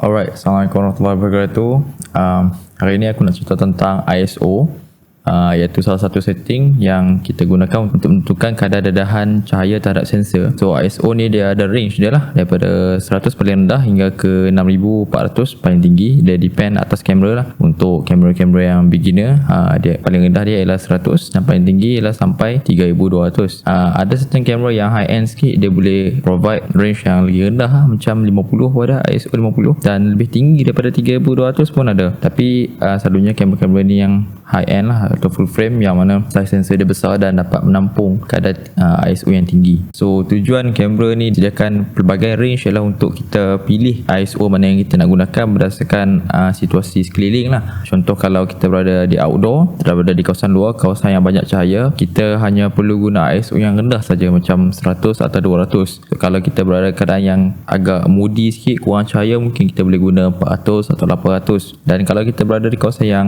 Alright, Assalamualaikum warahmatullahi wabarakatuh. Hari ini aku nak cerita tentang ISO, iaitu salah satu setting yang kita gunakan untuk menentukan kadar dedahan cahaya terhadap sensor. So ISO ni dia ada range dia lah, daripada 100 paling rendah hingga ke 6400 paling tinggi. Dia depend atas kamera lah. Untuk kamera-kamera yang beginner, dia paling rendah dia ialah 100 dan paling tinggi ialah sampai 3200. Ada certain kamera yang high end sikit, dia boleh provide range yang lagi rendah lah, macam 50 pun ada, ISO 50, dan lebih tinggi daripada 3200 pun ada. Tapi selalunya kamera-kamera ni yang high end lah atau full frame, yang mana size sensor dia besar dan dapat menampung kadar ISO yang tinggi. So tujuan kamera ni sediakan pelbagai range ialah untuk kita pilih ISO mana yang kita nak gunakan berdasarkan situasi sekeliling lah. Contoh kalau kita berada di outdoor, kita berada di kawasan luar, kawasan yang banyak cahaya, kita hanya perlu guna ISO yang rendah saja, macam 100 atau 200. So, kalau kita berada keadaan yang agak moody sikit, kurang cahaya, mungkin kita boleh guna 400 atau 800. Dan kalau kita berada di kawasan yang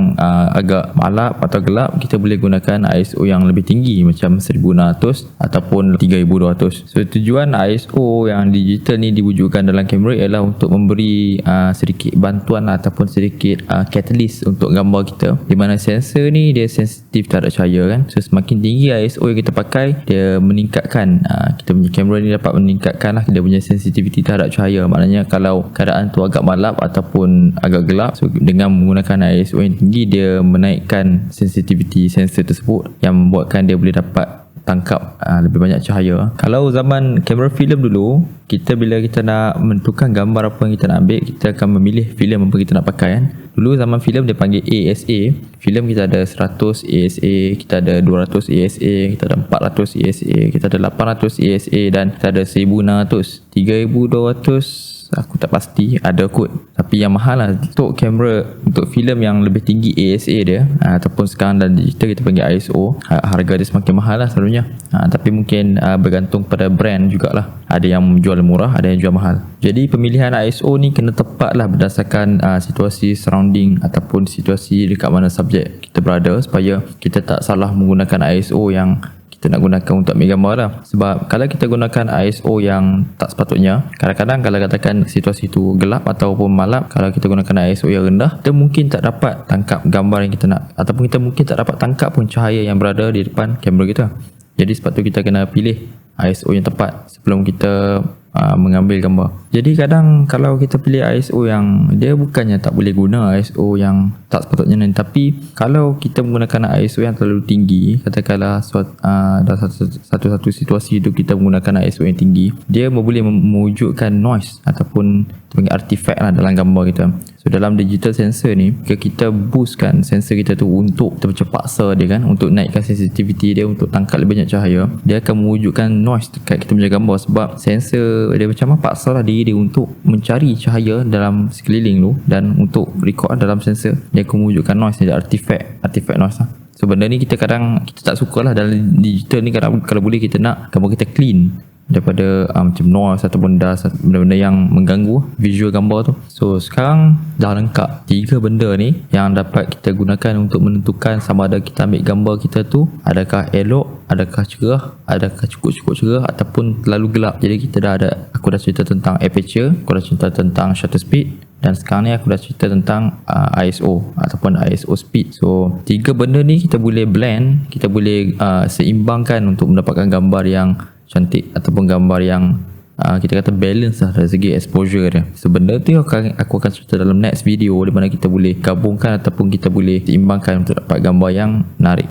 agak malap atau gelap, kita boleh gunakan ISO yang lebih tinggi, macam 1600 ataupun 3200. So tujuan ISO yang digital ni diwujudkan dalam kamera ialah untuk memberi sedikit bantuan ataupun sedikit catalyst untuk gambar kita, di mana sensor ni dia sensitif terhadap cahaya kan. So semakin tinggi ISO yang kita pakai, dia meningkatkan kita punya kamera ni dapat meningkatkan lah dia punya sensitivity terhadap cahaya. Maknanya kalau keadaan tu agak malap ataupun agak gelap, so dengan menggunakan ISO yang tinggi, dia menaikkan sensitivity sensor tersebut yang membuatkan dia boleh dapat tangkap lebih banyak cahaya. Kalau zaman kamera filem dulu, bila kita nak menentukan gambar apa yang kita nak ambil, kita akan memilih filem apa kita nak pakai kan. Dulu zaman filem dia panggil ASA. Filem kita ada 100 ASA, kita ada 200 ASA, kita ada 400 ASA, kita ada 800 ASA, dan kita ada 1600, 3200. Aku tak pasti, ada kot. Tapi yang mahal lah untuk kamera, untuk filem yang lebih tinggi ASA dia, ataupun sekarang dalam digital kita panggil ISO, harga dia semakin mahal lah selalunya. Tapi mungkin bergantung pada brand jugalah. Ada yang jual murah, ada yang jual mahal. Jadi pemilihan ISO ni kena tepat lah berdasarkan situasi surrounding ataupun situasi dekat mana subjek kita berada, supaya kita tak salah menggunakan ISO yang kita nak gunakan untuk ambil gambar lah. Sebab kalau kita gunakan ISO yang tak sepatutnya, kadang-kadang kalau katakan situasi tu gelap ataupun malap, kalau kita gunakan ISO yang rendah, kita mungkin tak dapat tangkap gambar yang kita nak, ataupun kita mungkin tak dapat tangkap pun cahaya yang berada di depan kamera kita. Jadi sebab tu kita kena pilih ISO yang tepat sebelum kita mengambil gambar. Jadi kadang kalau kita pilih ISO yang dia bukannya tak boleh guna ISO yang tak sepatutnya, tapi kalau kita menggunakan ISO yang terlalu tinggi, katakanlah dalam satu situasi itu kita menggunakan ISO yang tinggi, dia boleh mewujudkan noise ataupun artifact lah dalam gambar kita. So dalam digital sensor ni, jika kita boostkan sensor kita tu untuk kita macam paksa dia kan, untuk naikkan sensitivity dia untuk tangkap lebih banyak cahaya, dia akan mewujudkan noise dekat kita punya gambar. Sebab sensor dia macam paksa lah diri dia untuk mencari cahaya dalam sekeliling tu, dan untuk record dalam sensor, dia akan mewujudkan noise, dia artifact noise lah. So benda ni kita kadang kita tak suka lah dalam digital ni. Kadang kalau boleh kita nak gambar kita clean daripada macam noise ataupun dust, benda-benda yang mengganggu visual gambar tu. So sekarang dah lengkap 3 benda ni yang dapat kita gunakan untuk menentukan sama ada kita ambil gambar kita tu adakah elok, adakah cerah, adakah cukup-cukup cerah ataupun terlalu gelap. Jadi kita dah ada, aku dah cerita tentang aperture, aku dah cerita tentang shutter speed, dan sekarang ni aku dah cerita tentang ISO ataupun ISO speed. So 3 benda ni kita boleh blend, kita boleh seimbangkan untuk mendapatkan gambar yang cantik ataupun gambar yang kita kata balance lah dari segi exposure dia. So benda tu aku akan cerita dalam next video, di mana kita boleh gabungkan ataupun kita boleh seimbangkan untuk dapat gambar yang menarik.